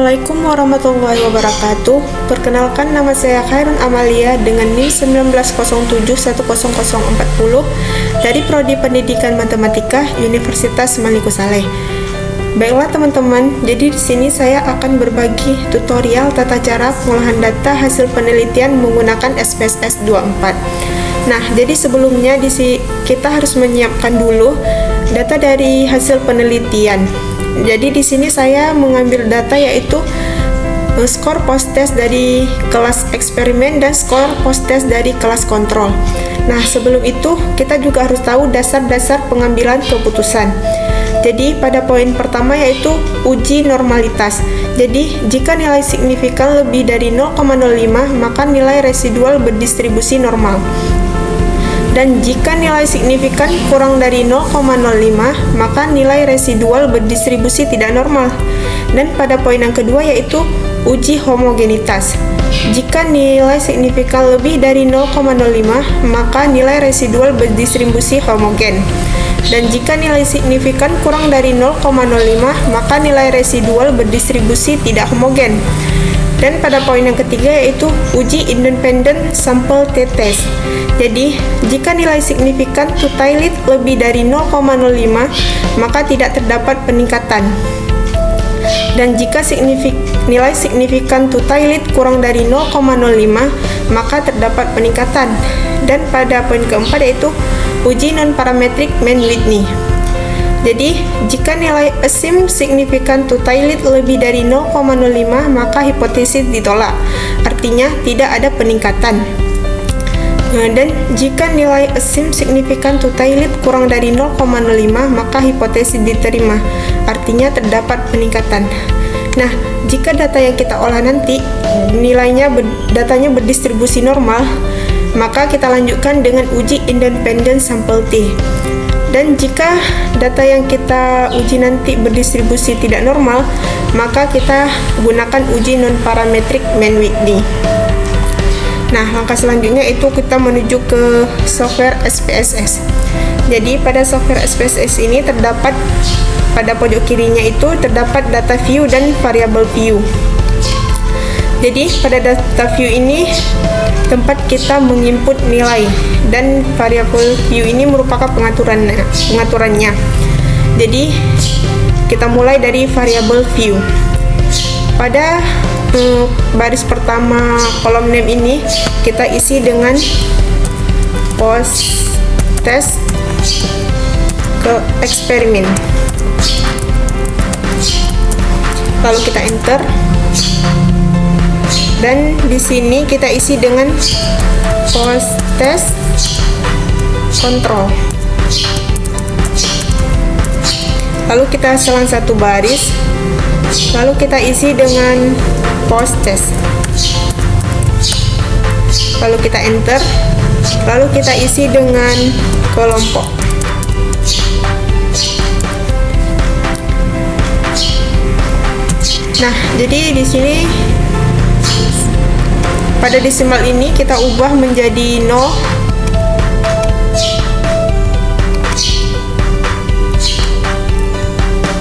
Assalamualaikum warahmatullahi wabarakatuh. Perkenalkan, nama saya Khairun Amalia dengan NIM 19071040 dari Prodi Pendidikan Matematika Universitas Maliku Saleh. Baiklah teman-teman, jadi di sini saya akan berbagi tutorial tata cara pengolahan data hasil penelitian menggunakan SPSS 24. Nah, jadi sebelumnya kita harus menyiapkan dulu data dari hasil penelitian. Jadi di sini saya mengambil data yaitu skor post test dari kelas eksperimen dan skor post test dari kelas kontrol. Nah, sebelum itu kita juga harus tahu dasar-dasar pengambilan keputusan. Jadi pada poin pertama yaitu uji normalitas. Jadi jika nilai signifikan lebih dari 0,05 maka nilai residual berdistribusi normal. Dan jika nilai signifikan kurang dari 0,05 maka nilai residual berdistribusi tidak normal. Dan pada poin yang kedua yaitu uji homogenitas. Jika nilai signifikan lebih dari 0,05 maka nilai residual berdistribusi homogen. Dan jika nilai signifikan kurang dari 0,05 maka nilai residual berdistribusi tidak homogen. Dan pada poin yang ketiga yaitu uji independent sample t-test. Jadi, jika nilai signifikan to-tailed lebih dari 0,05 maka tidak terdapat peningkatan. Dan jika nilai signifikan to-tailed kurang dari 0,05 maka terdapat peningkatan. Dan pada poin keempat yaitu uji non-parametric Mann-Whitney. Jadi, jika nilai assumed signifikan to-tailed lebih dari 0,05 maka hipotesis ditolak, artinya tidak ada peningkatan. Dan jika nilai assumed signifikan to-tailed kurang dari 0,05 maka hipotesis diterima, artinya terdapat peningkatan. Nah, jika data yang kita olah nanti datanya berdistribusi normal, maka kita lanjutkan dengan uji independent sample T. Dan jika data yang kita uji nanti berdistribusi tidak normal, maka kita gunakan uji non-parametric Mann-Whitney. Nah, langkah selanjutnya itu kita menuju ke software SPSS. Jadi pada software SPSS ini terdapat pada pojok kirinya itu terdapat data view dan variable view. Jadi pada data view ini tempat kita menginput nilai dan variable view ini merupakan pengaturannya. Jadi kita mulai dari variable view. Pada baris pertama kolom name ini kita isi dengan post test ke eksperimen. Lalu kita enter. Dan di sini kita isi dengan post test control. Lalu kita selang satu baris. Lalu kita isi dengan post test. Lalu kita enter. Lalu kita isi dengan kelompok. Nah, jadi di sini pada desimal ini kita ubah menjadi 0.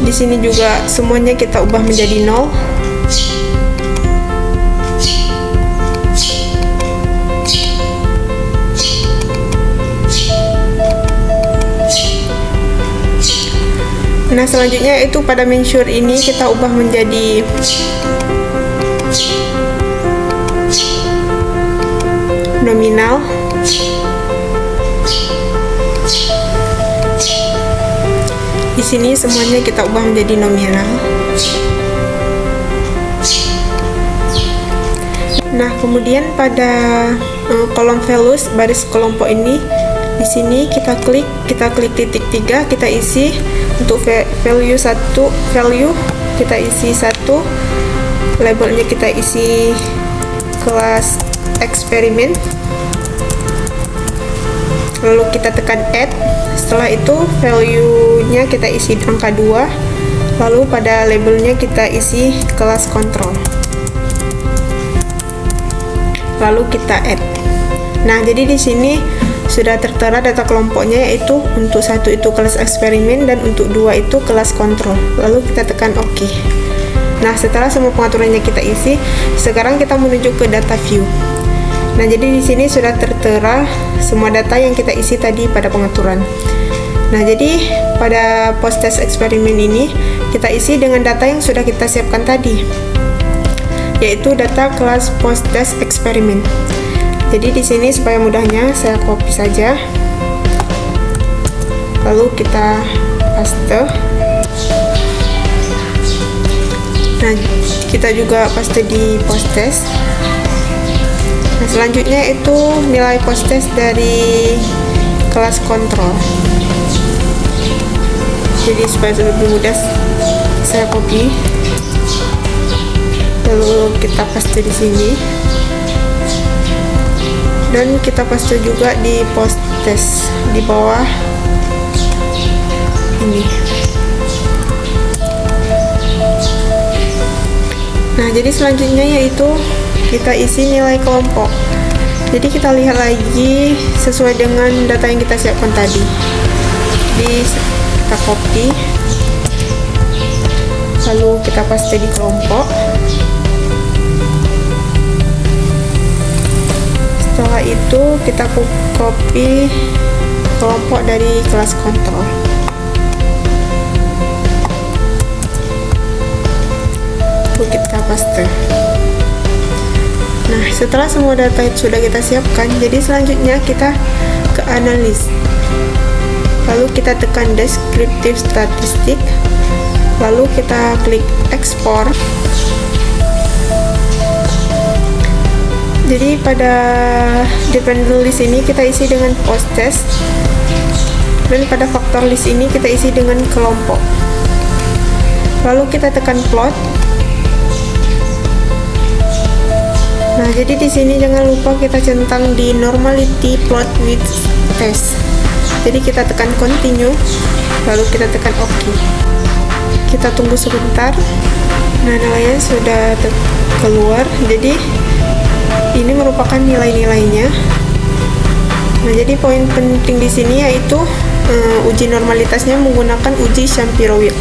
Di sini juga semuanya kita ubah menjadi 0. Nah, selanjutnya itu pada mensure ini kita ubah menjadi nominal. Di sini semuanya kita ubah menjadi nominal. Nah, kemudian pada kolom values baris kelompok ini di sini kita klik titik 3, kita isi untuk value kita isi 1, labelnya kita isi kelas eksperimen. Lalu kita tekan add. Setelah itu value-nya kita isi angka 2. Lalu pada labelnya kita isi kelas kontrol. Lalu kita add. Nah, jadi di sini sudah tertera data kelompoknya, yaitu untuk 1 itu kelas eksperimen dan untuk 2 itu kelas kontrol. Lalu kita tekan OK. Nah, setelah semua pengaturannya kita isi, sekarang kita menuju ke data view. Nah, jadi di sini sudah tertera semua data yang kita isi tadi pada pengaturan. Nah, jadi pada post test eksperimen ini kita isi dengan data yang sudah kita siapkan tadi, yaitu data kelas post test eksperimen. Jadi di sini supaya mudahnya saya copy saja, lalu kita paste. Nah, kita juga paste di post test. Nah, selanjutnya itu nilai post test dari kelas kontrol. Jadi supaya lebih mudah, saya copy, lalu kita paste di sini. Dan kita paste juga di post test di bawah ini. Nah, jadi selanjutnya yaitu kita isi nilai kelompok. Jadi kita lihat lagi sesuai dengan data yang kita siapkan tadi. Kita copy, lalu kita paste di kelompok. Setelah itu kita copy kelompok dari kelas kontrol. Lalu kita paste. Nah, setelah semua data itu sudah kita siapkan, jadi selanjutnya kita ke analis. Lalu kita tekan descriptive statistik, lalu kita klik export. Jadi pada dependent list ini kita isi dengan post test, dan pada faktor list ini kita isi dengan kelompok. Lalu kita tekan plot. Nah, jadi di sini jangan lupa kita centang di normality plot with test. Jadi kita tekan continue, lalu kita tekan OK. Kita tunggu sebentar. Nah, nilainya sudah keluar. Jadi ini merupakan nilai-nilainya. Nah, jadi poin penting di sini yaitu uji normalitasnya menggunakan uji Shapiro-Wilk.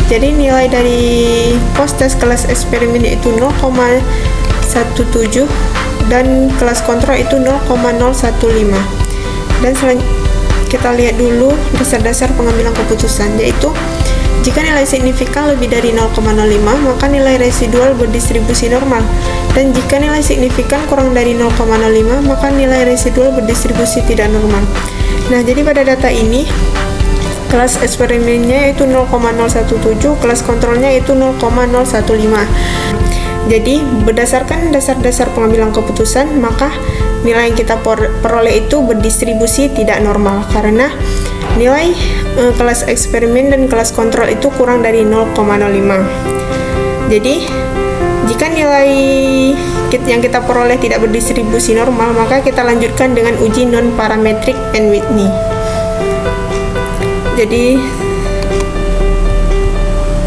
Jadi nilai dari post test kelas eksperimen yaitu 0,17 dan kelas kontrol itu 0,015. Dan kita lihat dulu dasar-dasar pengambilan keputusan, yaitu jika nilai signifikan lebih dari 0,05 maka nilai residual berdistribusi normal, dan jika nilai signifikan kurang dari 0,05 maka nilai residual berdistribusi tidak normal. Nah, jadi pada data ini kelas eksperimennya itu 0,017, kelas kontrolnya itu 0,015. Jadi berdasarkan dasar-dasar pengambilan keputusan, maka nilai yang kita peroleh itu berdistribusi tidak normal karena nilai kelas eksperimen dan kelas kontrol itu kurang dari 0,05. Jadi jika nilai yang kita peroleh tidak berdistribusi normal, maka kita lanjutkan dengan uji non-parametric and Whitney. Jadi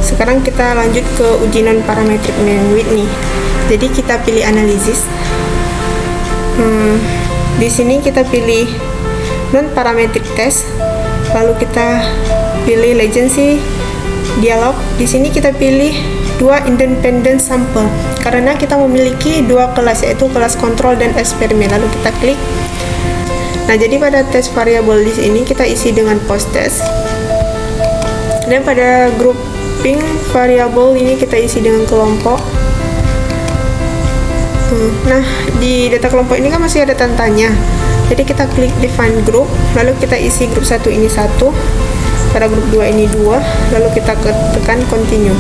sekarang kita lanjut ke uji non-parametric and Whitney. Jadi kita pilih analisis. Di sini kita pilih non-parametric test, lalu kita pilih legency dialog. Di sini kita pilih dua independent sample karena kita memiliki dua kelas, yaitu kelas kontrol dan eksperimen. Lalu kita klik. Nah, jadi pada test variabel di sini kita isi dengan post test, dan pada grouping variabel ini kita isi dengan kelompok. Nah, di data kelompok ini kan masih ada tandanya. Jadi kita klik define group, lalu kita isi grup 1 ini 1, pada grup 2 ini 2, lalu kita tekan continue.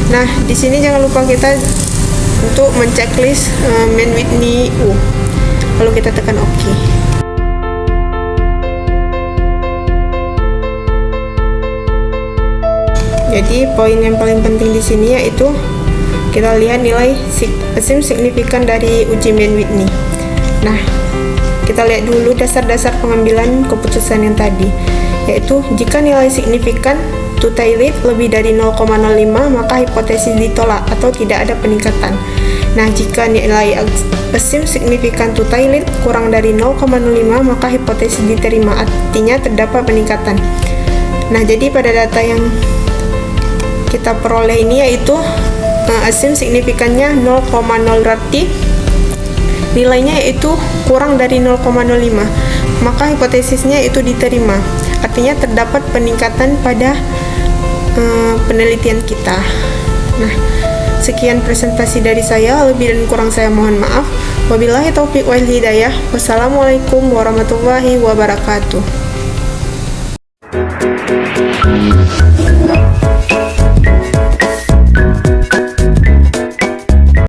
Nah, di sini jangan lupa kita untuk menceklis main Whitney U. Lalu kita tekan OK. Jadi poin yang paling penting di sini yaitu kita lihat nilai assume signifikan dari uji main Whitney. Nah, kita lihat dulu dasar-dasar pengambilan keputusan yang tadi, yaitu jika nilai signifikan to tail lebih dari 0,05 maka hipotesis ditolak atau tidak ada peningkatan. Nah, jika nilai assume signifikan to tail kurang dari 0,05 maka hipotesis diterima, artinya terdapat peningkatan. Nah, jadi pada data yang kita peroleh ini yaitu assume signifikannya 0,0 berarti nilainya yaitu kurang dari 0,05, maka hipotesisnya itu diterima. Artinya terdapat peningkatan pada penelitian kita. Nah, sekian presentasi dari saya, lebih dan kurang saya mohon maaf. Wabillahi taufiq wal hidayah. Wassalamualaikum warahmatullahi wabarakatuh.